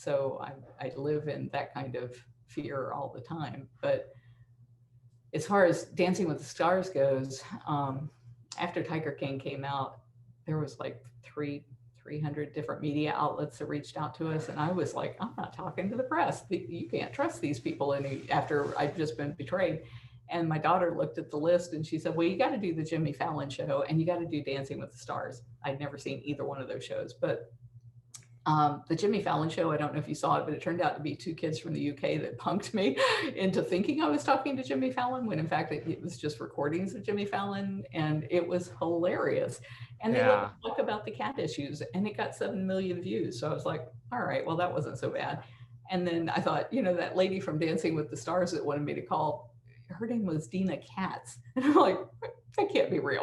So I live in that kind of fear all the time. But as far as Dancing with the Stars goes, after Tiger King came out, there was like 300 different media outlets that reached out to us. And I was like, I'm not talking to the press. You can't trust these people after I've just been betrayed. And my daughter looked at the list and she said, well, you got to do the Jimmy Fallon show and you got to do Dancing with the Stars. I'd never seen either one of those shows, but the Jimmy Fallon show, I don't know if you saw it, but it turned out to be two kids from the UK that punked me into thinking I was talking to Jimmy Fallon, when in fact it was just recordings of Jimmy Fallon, and it was hilarious. And they let me talk about the cat issues, and it got 7 million views. So I was like, all right, well, that wasn't so bad. And then I thought, that lady from Dancing with the Stars that wanted me to call, her name was Dina Katz. And I'm like, that can't be real.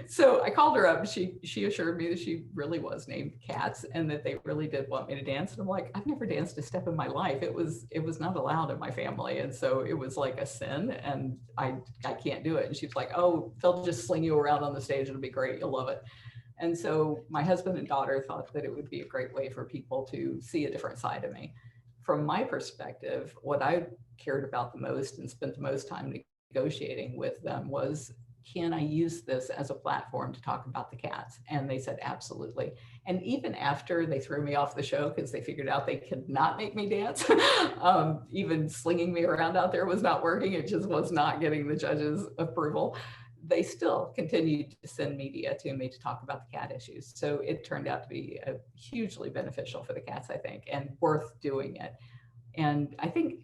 So I called her up and she assured me that she really was named Katz and that they really did want me to dance. And I'm like, I've never danced a step in my life. It was not allowed in my family. And so it was like a sin, and I can't do it. And she's like, oh, they'll just sling you around on the stage. It'll be great. You'll love it. And so my husband and daughter thought that it would be a great way for people to see a different side of me. From my perspective, what I cared about the most and spent the most time negotiating with them was, can I use this as a platform to talk about the cats? And they said, absolutely. And even after they threw me off the show because they figured out they could not make me dance, even slinging me around out there was not working. It just was not getting the judges' approval. They still continued to send media to me to talk about the cat issues. So it turned out to be hugely beneficial for the cats, I think, and worth doing it. And I think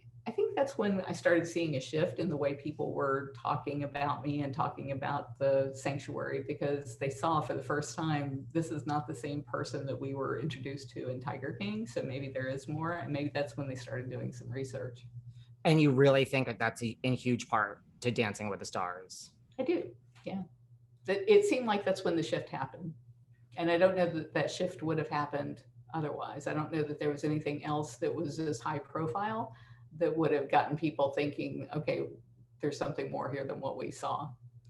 that's when I started seeing a shift in the way people were talking about me and talking about the sanctuary, because they saw for the first time, this is not the same person that we were introduced to in Tiger King. So maybe there is more. And maybe that's when they started doing some research. And you really think that that's in huge part to Dancing with the Stars? I do, yeah. It seemed like that's when the shift happened. And I don't know that that shift would have happened otherwise. I don't know that there was anything else that was as high profile that would have gotten people thinking, okay, there's something more here than what we saw.